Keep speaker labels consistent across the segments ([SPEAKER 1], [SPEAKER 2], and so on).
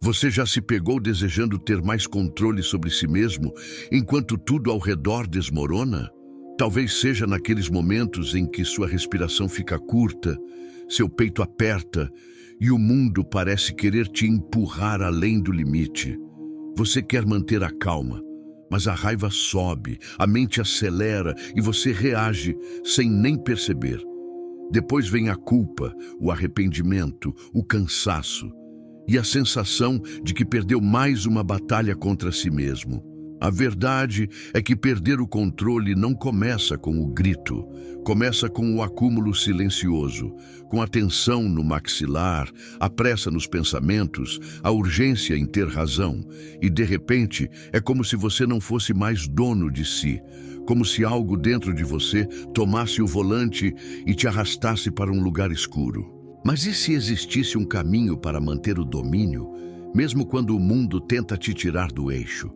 [SPEAKER 1] Você já se pegou desejando ter mais controle sobre si mesmo, enquanto tudo ao redor desmorona? Talvez seja naqueles momentos em que sua respiração fica curta, seu peito aperta e o mundo parece querer te empurrar além do limite. Você quer manter a calma, mas a raiva sobe, a mente acelera e você reage sem nem perceber. Depois vem a culpa, o arrependimento, o cansaço e a sensação de que perdeu mais uma batalha contra si mesmo. A verdade é que perder o controle não começa com o grito, começa com o acúmulo silencioso, com a tensão no maxilar, a pressa nos pensamentos, a urgência em ter razão, e de repente é como se você não fosse mais dono de si, como se algo dentro de você tomasse o volante e te arrastasse para um lugar escuro. Mas e se existisse um caminho para manter o domínio, mesmo quando o mundo tenta te tirar do eixo?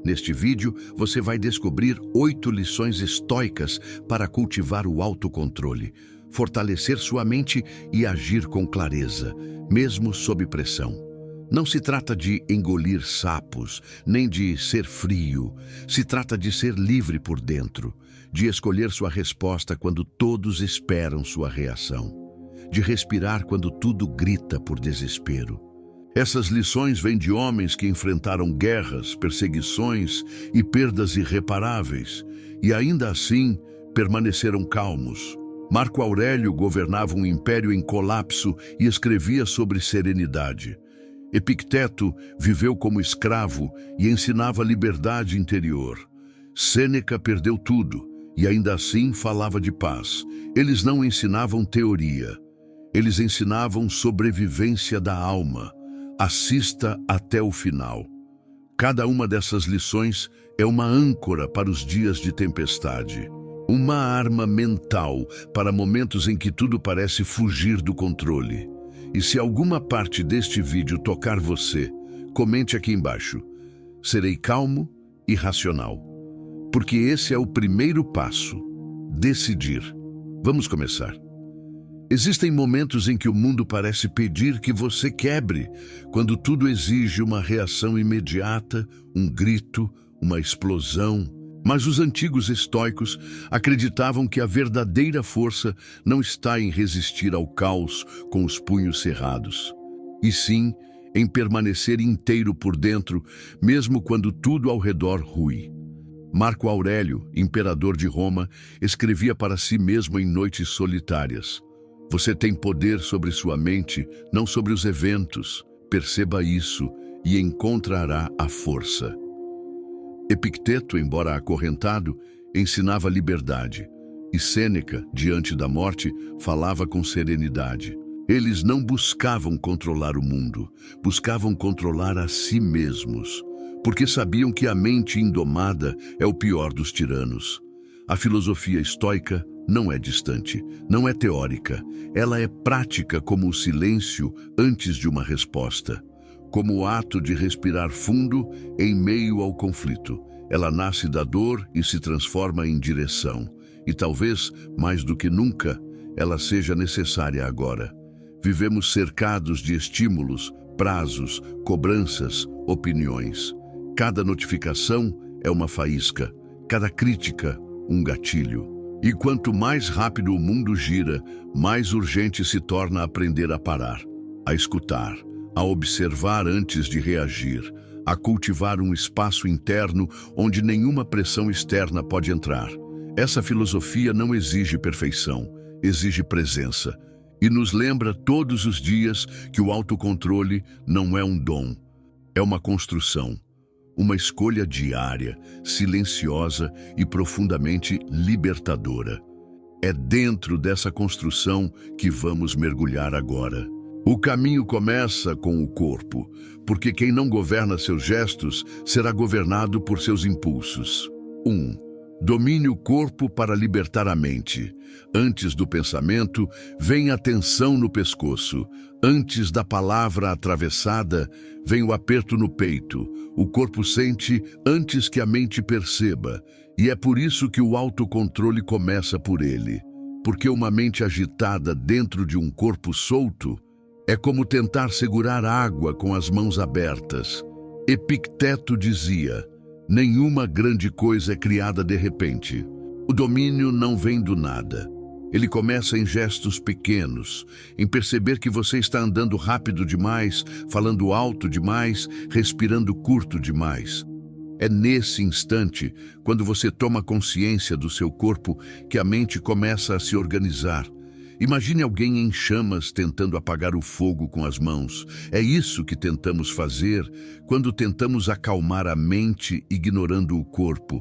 [SPEAKER 1] Neste vídeo, você vai descobrir 8 lições estoicas para cultivar o autocontrole, fortalecer sua mente e agir com clareza, mesmo sob pressão. Não se trata de engolir sapos, nem de ser frio. Se trata de ser livre por dentro, de escolher sua resposta quando todos esperam sua reação, de respirar quando tudo grita por desespero. Essas lições vêm de homens que enfrentaram guerras, perseguições e perdas irreparáveis, e ainda assim permaneceram calmos. Marco Aurélio governava um império em colapso e escrevia sobre serenidade. Epicteto viveu como escravo e ensinava liberdade interior. Sêneca perdeu tudo e ainda assim falava de paz. Eles não ensinavam teoria, eles ensinavam sobrevivência da alma. Assista até o final. Cada uma dessas lições é uma âncora para os dias de tempestade, uma arma mental para momentos em que tudo parece fugir do controle. E se alguma parte deste vídeo tocar você, comente aqui embaixo. Serei calmo e racional. Porque esse é o primeiro passo. Decidir. Vamos começar. Existem momentos em que o mundo parece pedir que você quebre, quando tudo exige uma reação imediata, um grito, uma explosão. Mas os antigos estoicos acreditavam que a verdadeira força não está em resistir ao caos com os punhos cerrados, e sim em permanecer inteiro por dentro, mesmo quando tudo ao redor rui. Marco Aurélio, imperador de Roma, escrevia para si mesmo em noites solitárias: você tem poder sobre sua mente, não sobre os eventos. Perceba isso e encontrará a força. Epicteto, embora acorrentado, ensinava liberdade. E Sêneca, diante da morte, falava com serenidade. Eles não buscavam controlar o mundo, buscavam controlar a si mesmos, porque sabiam que a mente indomada é o pior dos tiranos. A filosofia estoica não é distante, não é teórica. Ela é prática como o silêncio antes de uma resposta, como o ato de respirar fundo em meio ao conflito. Ela nasce da dor e se transforma em direção. E talvez, mais do que nunca, ela seja necessária agora. Vivemos cercados de estímulos, prazos, cobranças, opiniões. Cada notificação é uma faísca, cada crítica, um gatilho. E quanto mais rápido o mundo gira, mais urgente se torna aprender a parar, a escutar, a observar antes de reagir, a cultivar um espaço interno onde nenhuma pressão externa pode entrar. Essa filosofia não exige perfeição, exige presença. E nos lembra todos os dias que o autocontrole não é um dom, é uma construção. Uma escolha diária, silenciosa e profundamente libertadora. É dentro dessa construção que vamos mergulhar agora. O caminho começa com o corpo, porque quem não governa seus gestos será governado por seus impulsos. 1. Domine o corpo para libertar a mente. Antes do pensamento, vem a tensão no pescoço. Antes da palavra atravessada, vem o aperto no peito. O corpo sente antes que a mente perceba. E é por isso que o autocontrole começa por ele. Porque uma mente agitada dentro de um corpo solto É como tentar segurar água com as mãos abertas. Epicteto dizia: nenhuma grande coisa é criada de repente. O domínio não vem do nada. Ele começa em gestos pequenos, em perceber que você está andando rápido demais, falando alto demais, respirando curto demais. É nesse instante, quando você toma consciência do seu corpo, que a mente começa a se organizar. Imagine alguém em chamas tentando apagar o fogo com as mãos. É isso que tentamos fazer quando tentamos acalmar a mente ignorando o corpo.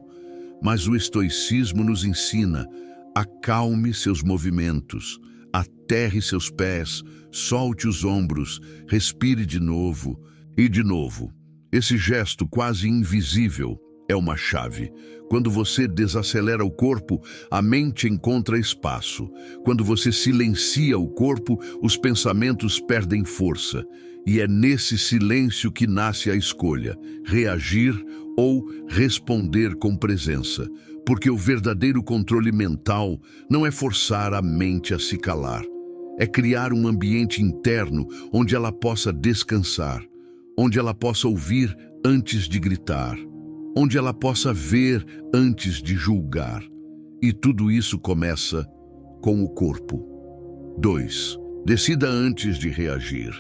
[SPEAKER 1] Mas o estoicismo nos ensina: acalme seus movimentos, aterre seus pés, solte os ombros, respire de novo e de novo. Esse gesto quase invisível é uma chave. Quando você desacelera o corpo, a mente encontra espaço. Quando você silencia o corpo, os pensamentos perdem força. E é nesse silêncio que nasce a escolha: reagir ou responder com presença. Porque o verdadeiro controle mental não é forçar a mente a se calar. É criar um ambiente interno onde ela possa descansar, onde ela possa ouvir antes de gritar, onde ela possa ver antes de julgar. E tudo isso começa com o corpo. 2. Decida antes de reagir.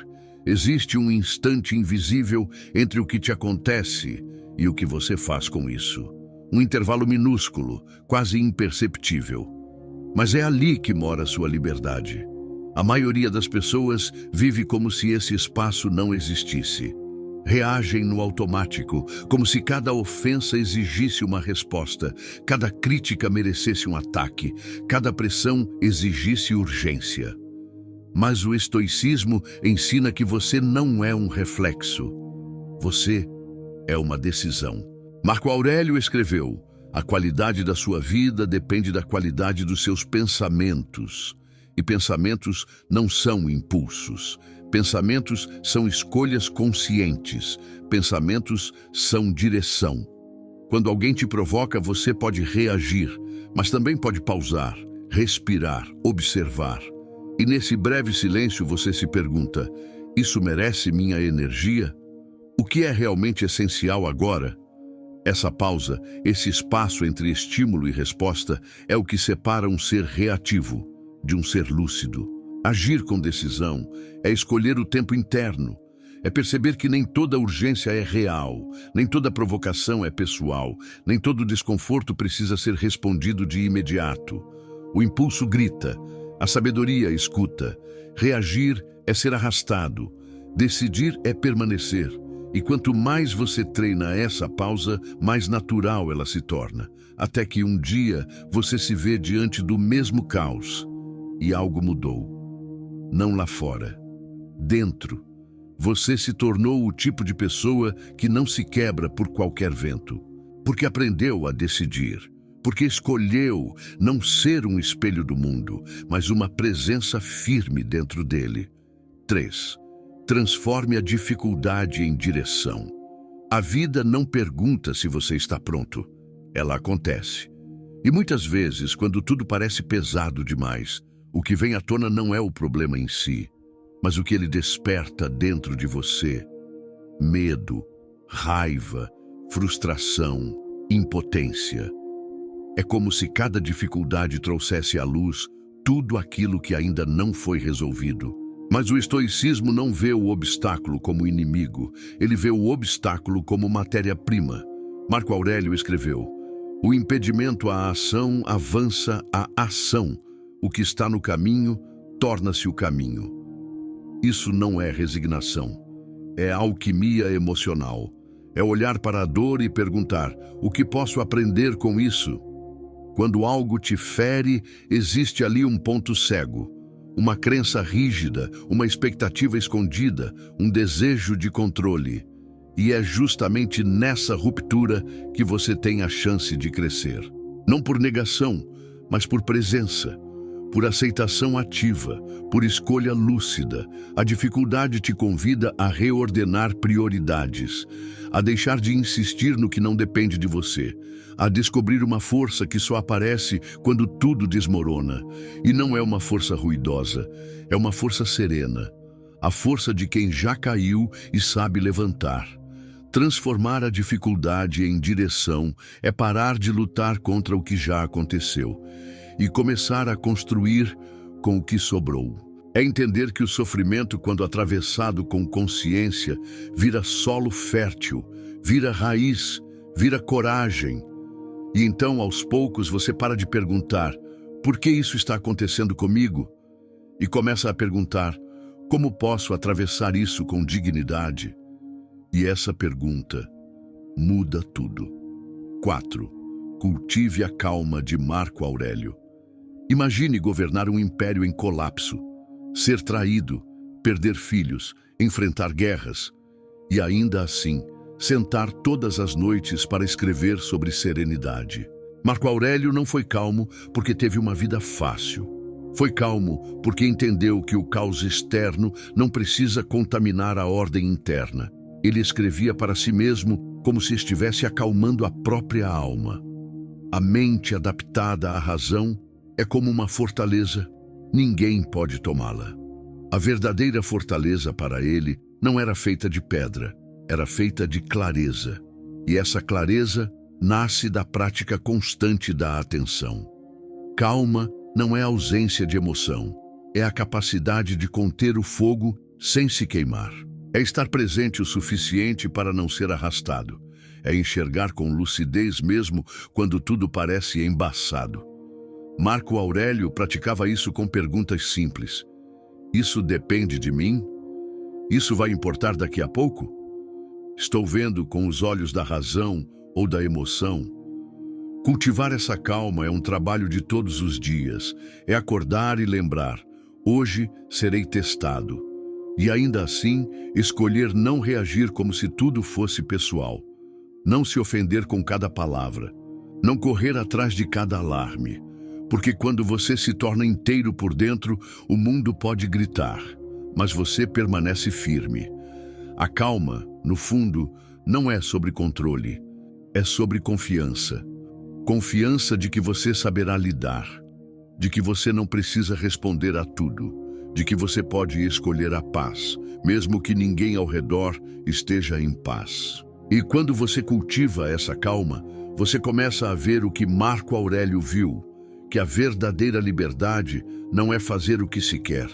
[SPEAKER 1] Existe um instante invisível entre o que te acontece e o que você faz com isso. Um intervalo minúsculo, quase imperceptível. Mas é ali que mora sua liberdade. A maioria das pessoas vive como se esse espaço não existisse. Reagem no automático, como se cada ofensa exigisse uma resposta, cada crítica merecesse um ataque, cada pressão exigisse urgência. Mas o estoicismo ensina que você não é um reflexo. Você é uma decisão. Marco Aurélio escreveu: a qualidade da sua vida depende da qualidade dos seus pensamentos. E pensamentos não são impulsos. Pensamentos são escolhas conscientes. Pensamentos são direção. Quando alguém te provoca, você pode reagir, mas também pode pausar, respirar, observar. E nesse breve silêncio você se pergunta: isso merece minha energia? O que é realmente essencial agora? Essa pausa, esse espaço entre estímulo e resposta, é o que separa um ser reativo de um ser lúcido. Agir com decisão é escolher o tempo interno, é perceber que nem toda urgência é real, nem toda provocação é pessoal, nem todo desconforto precisa ser respondido de imediato. O impulso grita, a sabedoria escuta. Reagir é ser arrastado, decidir é permanecer. E quanto mais você treina essa pausa, mais natural ela se torna, até que um dia você se vê diante do mesmo caos e algo mudou. Não lá fora, dentro. Você se tornou o tipo de pessoa que não se quebra por qualquer vento, porque aprendeu a decidir, porque escolheu não ser um espelho do mundo, mas uma presença firme dentro dele. 3. Transforme a dificuldade em direção. A vida não pergunta se você está pronto. Ela acontece. E muitas vezes, quando tudo parece pesado demais, o que vem à tona não é o problema em si, mas o que ele desperta dentro de você. Medo, raiva, frustração, impotência. É como se cada dificuldade trouxesse à luz tudo aquilo que ainda não foi resolvido. Mas o estoicismo não vê o obstáculo como inimigo, ele vê o obstáculo como matéria-prima. Marco Aurélio escreveu: o impedimento à ação avança a ação. O que está no caminho torna-se o caminho. Isso não é resignação, é alquimia emocional. É olhar para a dor e perguntar: o que posso aprender com isso? Quando algo te fere, existe ali um ponto cego. Uma crença rígida, uma expectativa escondida, um desejo de controle. E é justamente nessa ruptura que você tem a chance de crescer. Não por negação, mas por presença, por aceitação ativa, por escolha lúcida. A dificuldade te convida a reordenar prioridades, a deixar de insistir no que não depende de você, a descobrir uma força que só aparece quando tudo desmorona. E não é uma força ruidosa, é uma força serena. a força de quem já caiu e sabe levantar. Transformar a dificuldade em direção é parar de lutar contra o que já aconteceu e começar a construir com o que sobrou. É entender que o sofrimento, quando atravessado com consciência, vira solo fértil, vira raiz, vira coragem. E então, aos poucos, você para de perguntar: por que isso está acontecendo comigo? E começa a perguntar: como posso atravessar isso com dignidade? E essa pergunta muda tudo. 4. Cultive a calma, de Marco Aurélio. Imagine governar um império em colapso, ser traído, perder filhos, enfrentar guerras e ainda assim sentar todas as noites para escrever sobre serenidade. Marco Aurélio não foi calmo porque teve uma vida fácil. Foi calmo porque entendeu que o caos externo não precisa contaminar a ordem interna. Ele escrevia para si mesmo como se estivesse acalmando a própria alma. A mente adaptada à razão é como uma fortaleza. Ninguém pode tomá-la. A verdadeira fortaleza para ele não era feita de pedra, era feita de clareza. E essa clareza nasce da prática constante da atenção. Calma não é ausência de emoção, é a capacidade de conter o fogo sem se queimar. É estar presente o suficiente para não ser arrastado. É enxergar com lucidez mesmo quando tudo parece embaçado. Marco Aurélio praticava isso com perguntas simples. Isso depende de mim? Isso vai importar daqui a pouco? Estou vendo com os olhos da razão ou da emoção? Cultivar essa calma é um trabalho de todos os dias. É acordar e lembrar: hoje serei testado. E ainda assim, escolher não reagir como se tudo fosse pessoal. Não se ofender com cada palavra. Não correr atrás de cada alarme. Porque quando você se torna inteiro por dentro, o mundo pode gritar, mas você permanece firme. A calma, no fundo, não é sobre controle, é sobre confiança. Confiança de que você saberá lidar, de que você não precisa responder a tudo, de que você pode escolher a paz, mesmo que ninguém ao redor esteja em paz. E quando você cultiva essa calma, você começa a ver o que Marco Aurélio viu, que a verdadeira liberdade não é fazer o que se quer,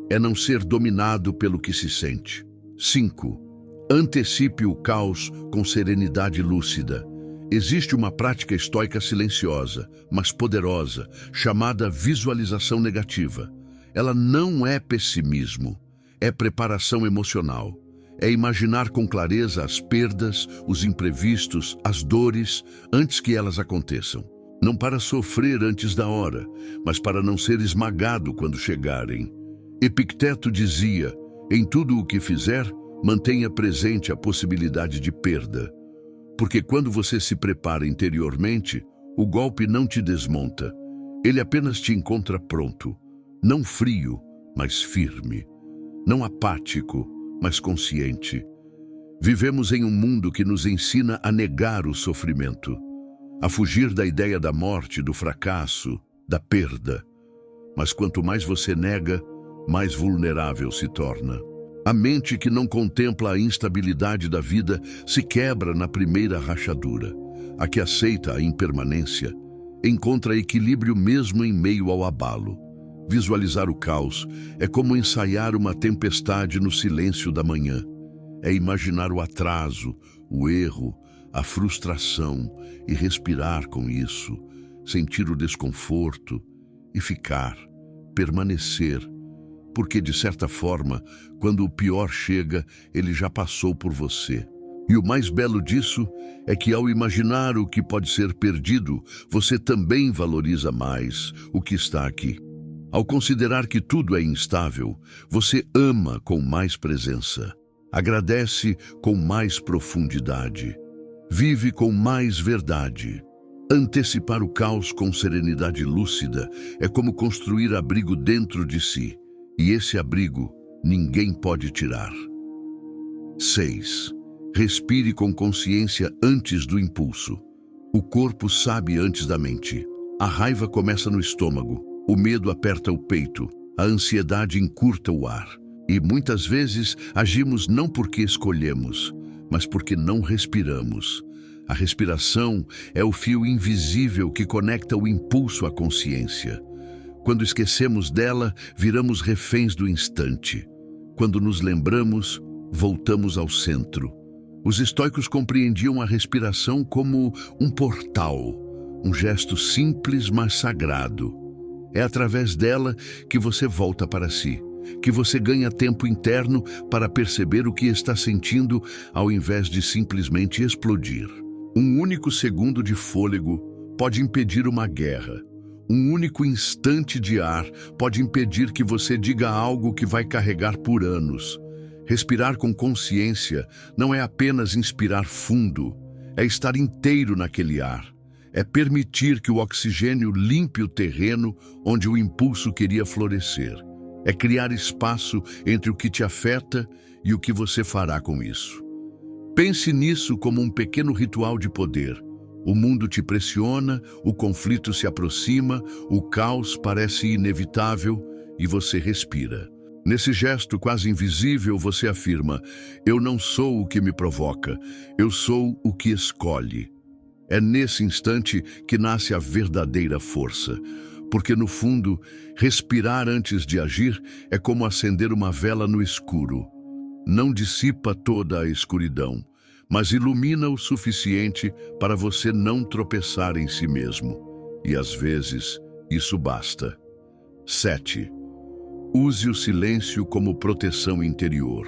[SPEAKER 1] é não ser dominado pelo que se sente. 5. Antecipe o caos com serenidade lúcida. Existe uma prática estoica silenciosa, mas poderosa, chamada visualização negativa. Ela não é pessimismo, é preparação emocional. É imaginar com clareza as perdas, os imprevistos, as dores, antes que elas aconteçam. Não para sofrer antes da hora, mas para não ser esmagado quando chegarem. Epicteto dizia: em tudo o que fizer, mantenha presente a possibilidade de perda. Porque quando você se prepara interiormente, o golpe não te desmonta. Ele apenas te encontra pronto. Não frio, mas firme. Não apático, mas consciente. Vivemos em um mundo que nos ensina a negar o sofrimento, a fugir da ideia da morte, do fracasso, da perda. Mas quanto mais você nega, mais vulnerável se torna. A mente que não contempla a instabilidade da vida se quebra na primeira rachadura. A que aceita a impermanência encontra equilíbrio mesmo em meio ao abalo. Visualizar o caos é como ensaiar uma tempestade no silêncio da manhã. É imaginar o atraso, o erro, a frustração e respirar com isso, sentir o desconforto e ficar, permanecer, porque de certa forma, quando o pior chega, ele já passou por você. E o mais belo disso é que ao imaginar o que pode ser perdido, você também valoriza mais o que está aqui. Ao considerar que tudo é instável, você ama com mais presença, agradece com mais profundidade, vive com mais verdade. Antecipar o caos com serenidade lúcida é como construir abrigo dentro de si, e esse abrigo ninguém pode tirar. 6. Respire com consciência antes do impulso. O corpo sabe antes da mente. A raiva começa no estômago, o medo aperta o peito, a ansiedade encurta o ar. E muitas vezes agimos não porque escolhemos, mas porque não respiramos. A respiração é o fio invisível que conecta o impulso à consciência. Quando esquecemos dela, viramos reféns do instante. Quando nos lembramos, voltamos ao centro. Os estoicos compreendiam a respiração como um portal, um gesto simples, mas sagrado. É através dela que você volta para si, que você ganha tempo interno para perceber o que está sentindo ao invés de simplesmente explodir. Um único segundo de fôlego pode impedir uma guerra. Um único instante de ar pode impedir que você diga algo que vai carregar por anos. Respirar com consciência não é apenas inspirar fundo, é estar inteiro naquele ar. É permitir que o oxigênio limpe o terreno onde o impulso queria florescer. É criar espaço entre o que te afeta e o que você fará com isso. Pense nisso como um pequeno ritual de poder. O mundo te pressiona, o conflito se aproxima, o caos parece inevitável e você respira. Nesse gesto quase invisível, você afirma: eu não sou o que me provoca, eu sou o que escolhe. É nesse instante que nasce a verdadeira força, porque no fundo, respirar antes de agir é como acender uma vela no escuro. Não dissipa toda a escuridão, mas ilumina o suficiente para você não tropeçar em si mesmo. E às vezes, isso basta. 7. Use o silêncio como proteção interior.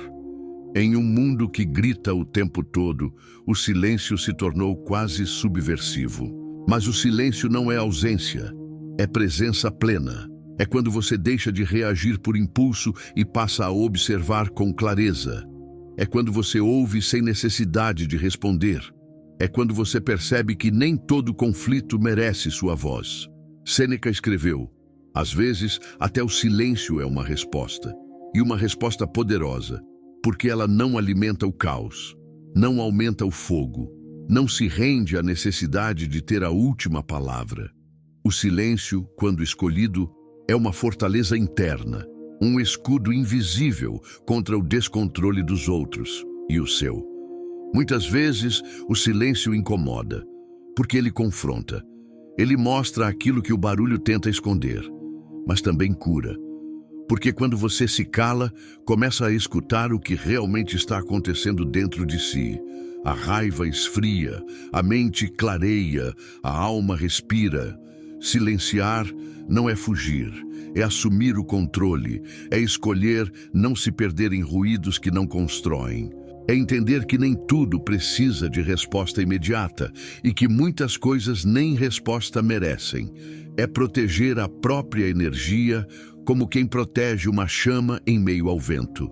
[SPEAKER 1] Em um mundo que grita o tempo todo, o silêncio se tornou quase subversivo. Mas o silêncio não é ausência, é presença plena. É quando você deixa de reagir por impulso e passa a observar com clareza. É quando você ouve sem necessidade de responder. É quando você percebe que nem todo conflito merece sua voz. Sêneca escreveu: às vezes, até o silêncio é uma resposta, e uma resposta poderosa, porque ela não alimenta o caos, não aumenta o fogo, não se rende à necessidade de ter a última palavra. O silêncio, quando escolhido, é uma fortaleza interna, um escudo invisível contra o descontrole dos outros e o seu. Muitas vezes, o silêncio incomoda, porque ele confronta. Ele mostra aquilo que o barulho tenta esconder, mas também cura. Porque quando você se cala, começa a escutar o que realmente está acontecendo dentro de si. A raiva esfria, a mente clareia, a alma respira. Silenciar não é fugir, é assumir o controle, é escolher não se perder em ruídos que não constroem. É entender que nem tudo precisa de resposta imediata e que muitas coisas nem resposta merecem. É proteger a própria energia como quem protege uma chama em meio ao vento.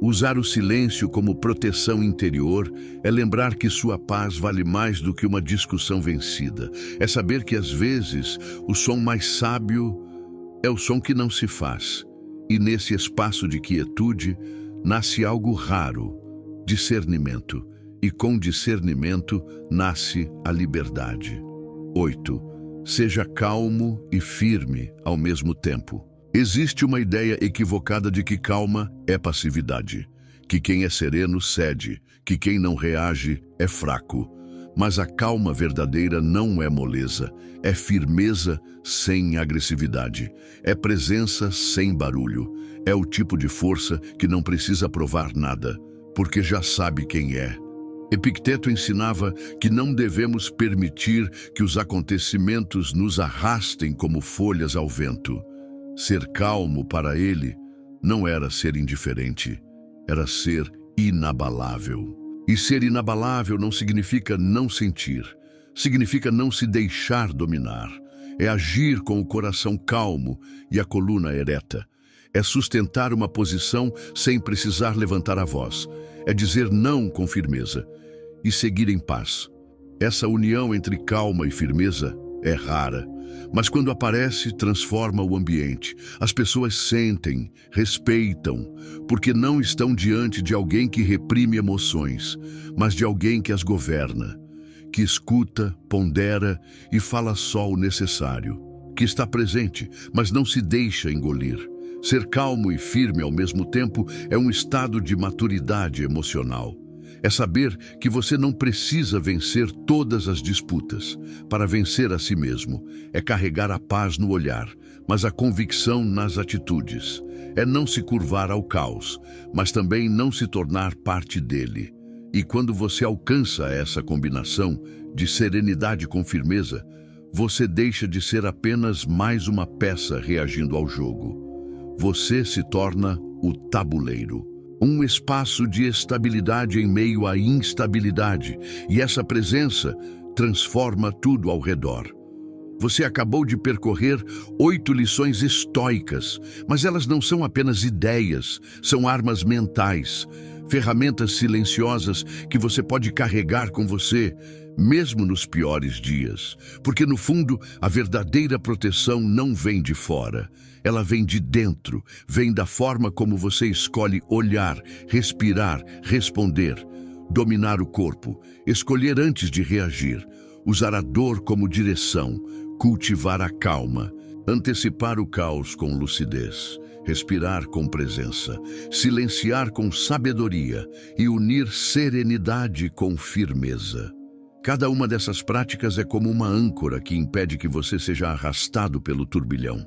[SPEAKER 1] Usar o silêncio como proteção interior é lembrar que sua paz vale mais do que uma discussão vencida. É saber que às vezes o som mais sábio é o som que não se faz. E nesse espaço de quietude nasce algo raro: discernimento. E com discernimento nasce a liberdade. 8. Seja calmo e firme ao mesmo tempo. Existe uma ideia equivocada de que calma é passividade, que quem é sereno cede, que quem não reage é fraco. Mas a calma verdadeira não é moleza, é firmeza sem agressividade, é presença sem barulho, é o tipo de força que não precisa provar nada, porque já sabe quem é. Epicteto ensinava que não devemos permitir que os acontecimentos nos arrastem como folhas ao vento. Ser calmo para ele não era ser indiferente, era ser inabalável. E ser inabalável não significa não sentir, significa não se deixar dominar. É agir com o coração calmo e a coluna ereta. É sustentar uma posição sem precisar levantar a voz. É dizer não com firmeza e seguir em paz. Essa união entre calma e firmeza é rara, mas quando aparece, transforma o ambiente. As pessoas sentem, respeitam, porque não estão diante de alguém que reprime emoções, mas de alguém que as governa, que escuta, pondera e fala só o necessário, que está presente, mas não se deixa engolir, Ser calmo e firme ao mesmo tempo é um estado de maturidade emocional. É saber que você não precisa vencer todas as disputas para vencer a si mesmo. É carregar a paz no olhar, mas a convicção nas atitudes. É não se curvar ao caos, mas também não se tornar parte dele. E quando você alcança essa combinação de serenidade com firmeza, você deixa de ser apenas mais uma peça reagindo ao jogo. Você se torna o tabuleiro. Um espaço de estabilidade em meio à instabilidade, e essa presença transforma tudo ao redor. Você acabou de percorrer 8 lições estoicas, mas elas não são apenas ideias, são armas mentais, ferramentas silenciosas que você pode carregar com você, mesmo nos piores dias. Porque, no fundo, a verdadeira proteção não vem de fora. Ela vem de dentro, vem da forma como você escolhe olhar, respirar, responder, dominar o corpo, escolher antes de reagir, usar a dor como direção, cultivar a calma, antecipar o caos com lucidez, respirar com presença, silenciar com sabedoria e unir serenidade com firmeza. Cada uma dessas práticas é como uma âncora que impede que você seja arrastado pelo turbilhão.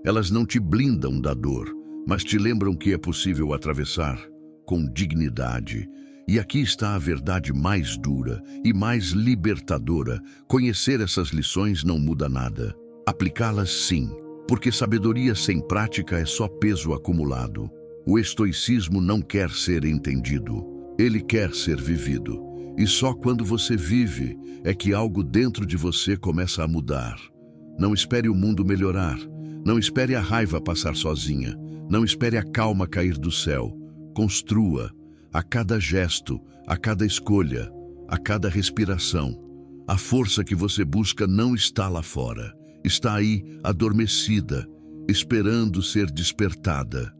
[SPEAKER 1] Elas não te blindam da dor, mas te lembram que é possível atravessar com dignidade. E aqui está a verdade mais dura e mais libertadora. Conhecer essas lições não muda nada. Aplicá-las sim, porque sabedoria sem prática é só peso acumulado. O estoicismo não quer ser entendido, ele quer ser vivido. E só quando você vive é que algo dentro de você começa a mudar. Não espere o mundo melhorar. Não espere a raiva passar sozinha. Não espere a calma cair do céu. Construa. A cada gesto, a cada escolha, a cada respiração. A força que você busca não está lá fora. Está aí, adormecida, esperando ser despertada.